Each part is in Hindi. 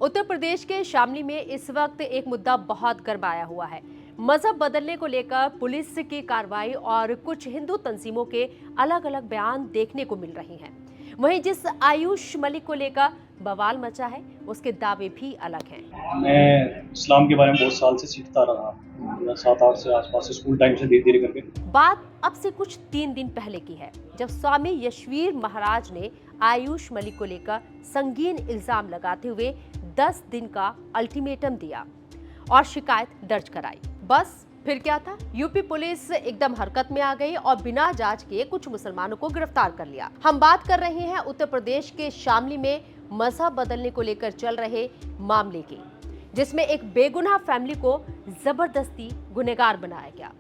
उत्तर प्रदेश के शामली में इस वक्त एक मुद्दा बहुत गरमाया हुआ है। मजहब बदलने को लेकर पुलिस की कार्रवाई और कुछ हिंदू तंजीमों के अलग अलग बयान देखने को मिल रहे हैं। वहीं जिस आयुष मलिक को लेकर बवाल मचा है, उसके दावे भी अलग हैं। मैं इस्लाम के बारे में बहुत साल से सीखता रहा, 7-8 से आसपास स्कूल टाइम से धीरे धीरे करके। बात अब से कुछ 3 दिन पहले की है, जब स्वामी यशवीर महाराज ने आयुष मलिक को लेकर संगीन इल्जाम लगाते हुए 10 दिन का अल्टीमेटम दिया और शिकायत दर्ज कराई। बस फिर क्या था, यूपी पुलिस एकदम हरकत में आ गई और बिना जांच के कुछ मुसलमानों को गिरफ्तार कर लिया। हम बात कर रहे हैं उत्तर प्रदेश के शामली में मजहब बदलने को लेकर चल रहे मामले की, जिसमें एक बेगुनाह फैमिली को जबरदस्ती गुनहगार बनाया गया।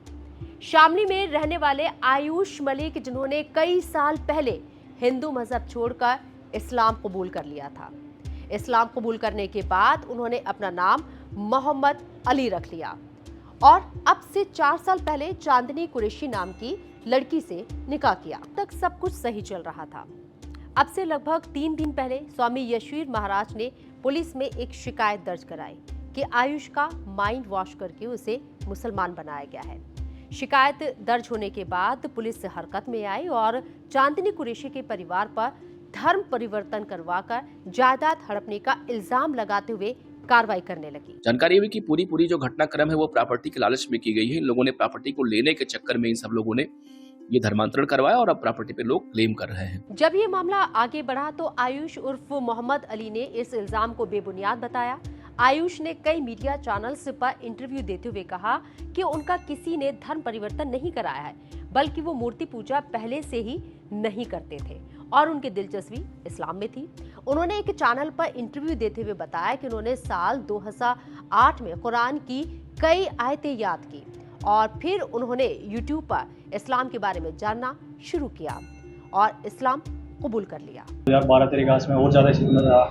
शामली में रहने वाले आयुष मलिक, जिन्होंने कई साल पहले हिंदू मजहब छोड़कर इस्लाम कबूल कर लिया था। इस्लाम कबूल करने के बाद उन्होंने अपना नाम मोहम्मद अली रख लिया और अब से 4 साल पहले चांदनी कुरैशी नाम की लड़की से निकाह किया। तक सब कुछ सही चल रहा था। अब से लगभग 3 दिन पहले स्वामी यशवीर महाराज ने पुलिस में एक शिकायत दर्ज कराई कि आयुष का माइंड वॉश करके उसे मुसलमान बनाया गया है। शिकायत दर्ज होने के बाद पुलिस हरकत में आई और चांदनी कुरैशी के परिवार पर धर्म परिवर्तन करवाकर जायदाद हड़पने का इल्जाम लगाते हुए कार्रवाई करने लगी। जानकारी हुई कि पूरी जो घटनाक्रम है वो प्रॉपर्टी के लालच में की गई है। इन लोगों ने प्रॉपर्टी को लेने के चक्कर में इन सब लोगों ने ये धर्मांतरण करवाया और अब प्रॉपर्टी पे लोग क्लेम कर रहे हैं। जब ये मामला आगे बढ़ा तो आयुष उर्फ मोहम्मद अली ने इस इल्जाम को बेबुनियाद बताया। आयुष ने कई मीडिया चैनल्स पर इंटरव्यू देते हुए कहा कि उनका किसी ने धर्म परिवर्तन नहीं कराया है, बल्कि वो मूर्ति पूजा पहले से ही नहीं करते थे और उनकी दिलचस्पी इस्लाम में थी। उन्होंने एक चैनल पर इंटरव्यू देते हुए बताया कि उन्होंने साल 2008 में कुरान की कई आयतें याद की और फिर उन्होंने यूट्यूब पर इस्लाम के बारे में जानना शुरू किया और इस्लाम कबूल कर लिया। 2012-13 के आसपास में और ज़्यादा सीखने लगा,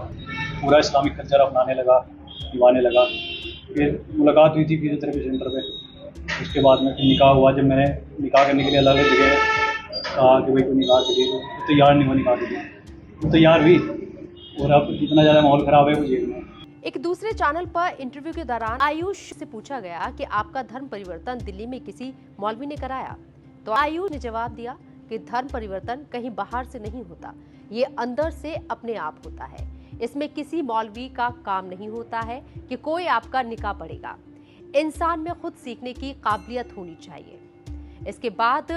पूरा इस्लामिक कल्चर अपनाने लगा, दीवाने लगा। फिर मुलाकात हुई थी फिजियोथेरेपी सेंटर पे। उसके बाद में फिर निकाह हुआ। जब मैंने निकाह करने के लिए अलग जगह कहा कि भाई को निकाह के लिए, तो तैयार नहीं हुआ निकाह के लिए। तो तैयार हुई और अब इतना ज़्यादा माहौल ख़राब है वो जेल में। एक दूसरे चैनल पर इंटरव्यू के दौरान आयुष से पूछा गया कि आपका धर्म परिवर्तन दिल्ली में किसी मौलवी ने कराया, तो आयुष ने जवाब दिया कि धर्म परिवर्तन कहीं बाहर से नहीं होता, ये अंदर से अपने आप होता है। इसमें किसी मौलवी का काम नहीं होता है कि कोई आपका निकाह पढ़ेगा। इंसान में खुद सीखने की काबिलियत होनी चाहिए। इसके बाद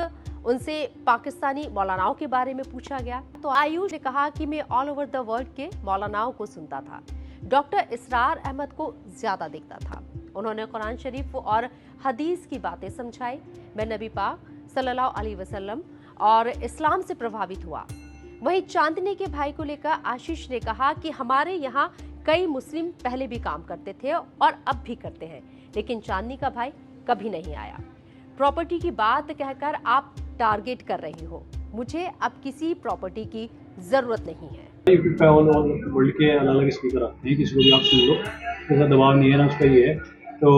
उनसे पाकिस्तानी मौलानाओं के बारे में पूछा गया तो आयुष ने कहा कि मैं ऑल ओवर द वर्ल्ड के मौलानाओं को सुनता था, डॉक्टर इसरार अहमद को ज्यादा देखता था। उन्होंने कुरान शरीफ और हदीस की बातें समझाई। मैं नबी पाक सल्लल्लाहु अलैहि वसल्लम और इस्लाम से प्रभावित हुआ। वहीं चांदनी के भाई को लेकर आशीष ने कहा कि हमारे यहाँ कई मुस्लिम पहले भी काम करते थे और अब भी करते हैं, लेकिन चांदनी का भाई कभी नहीं आया। प्रॉपर्टी की बात कहकर आप टारगेट कर रहे हो, मुझे अब किसी प्रॉपर्टी की जरूरत नहीं है। यूट्यूब पे ऑल वर्ल्ड के अलग अलग स्पीकर आते हैं, किसी को भी आप सुन लो, ऐसा दबाव नहीं है ना उसका। ये है तो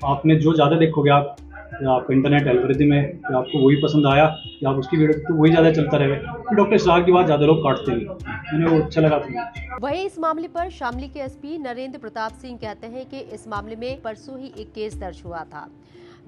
आपने जो ज़्यादा देखोगे आप, आपका इंटरनेट एल्गोरिथम है कि आपको वही पसंद आया कि आप उसकी वीडियो तो वही ज़्यादा चलता रहेगा। तो डॉक्टर इसरार की बात ज़्यादा लोग काटते नहीं, उन्हें वो अच्छा लगा था। वहीं इस मामले पर शामली के एसपी नरेंद्र प्रताप सिंह कहते हैं कि इस मामले में परसों ही एक केस दर्ज हुआ था,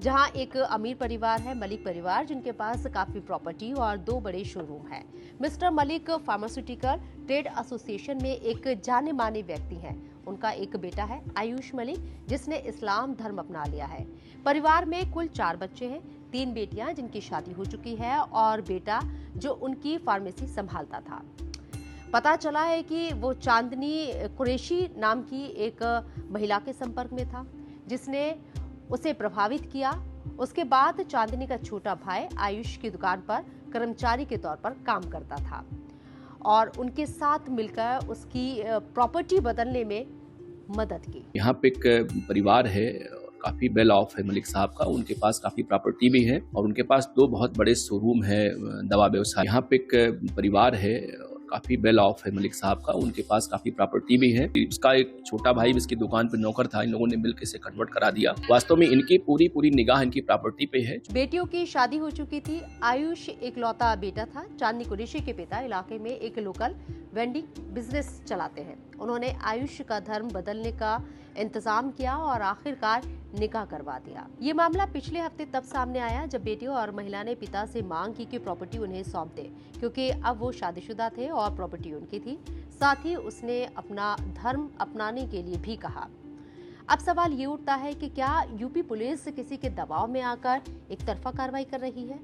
जहां एक अमीर परिवार है, मलिक परिवार, जिनके पास काफी प्रॉपर्टी और 2 बड़े शोरूम हैं। Mister Malik pharmaceutical trade association में एक जाने माने व्यक्ति हैं। उनका एक बेटा है आयुष मलिक, जिसने इस्लाम धर्म अपना लिया है। परिवार में कुल 4 बच्चे हैं, 3 बेटियां जिनकी शादी हो चुकी है और बेटा जो उनकी फार्मेसी संभालता था। पता चला है कि वो चांदनी कुरैशी नाम की एक महिला के संपर्क में था, जिसने उसे प्रभावित किया। उसके बाद चांदनी का छोटा भाई आयुष की दुकान पर कर्मचारी के तौर पर काम करता था और उनके साथ मिलकर उसकी प्रॉपर्टी बदलने में मदद की। यहाँ पे एक परिवार है, काफी वेल ऑफ है मलिक साहब का, उनके पास काफी प्रॉपर्टी भी है और उनके पास 2 बहुत बड़े शोरूम है दवा व्यवसाय। यहाँ पे एक परिवार है, काफी वेल ऑफ है मलिक साहब का, उनके पास काफी प्रॉपर्टी भी है। उसका एक छोटा भाई भी इसकी दुकान पे नौकर था, इन लोगों ने मिलकर इसे कन्वर्ट करा दिया। वास्तव में इनकी पूरी निगाह इनकी प्रॉपर्टी पे है। बेटियों की शादी हो चुकी थी। आयुष एक लौता बेटा था। चांदनी कुरैशी के पिता इलाके में एक लोकल वेंडिंग बिजनेस चलाते हैं। उन्होंने आयुष का धर्म बदलने का इंतजाम किया और आखिरकार निकाह करवा दिया। ये मामला पिछले हफ्ते तब सामने आया जब बेटे और महिला ने पिता से मांग की कि प्रॉपर्टी उन्हें सौंप दे, क्योंकि अब वो शादीशुदा थे और प्रॉपर्टी उनकी थी। साथ ही उसने अपना धर्म अपनाने के लिए भी कहा। अब सवाल ये उठता है कि क्या यूपी पुलिस किसी के दबाव में आकर एक तरफा कार्रवाई कर रही है?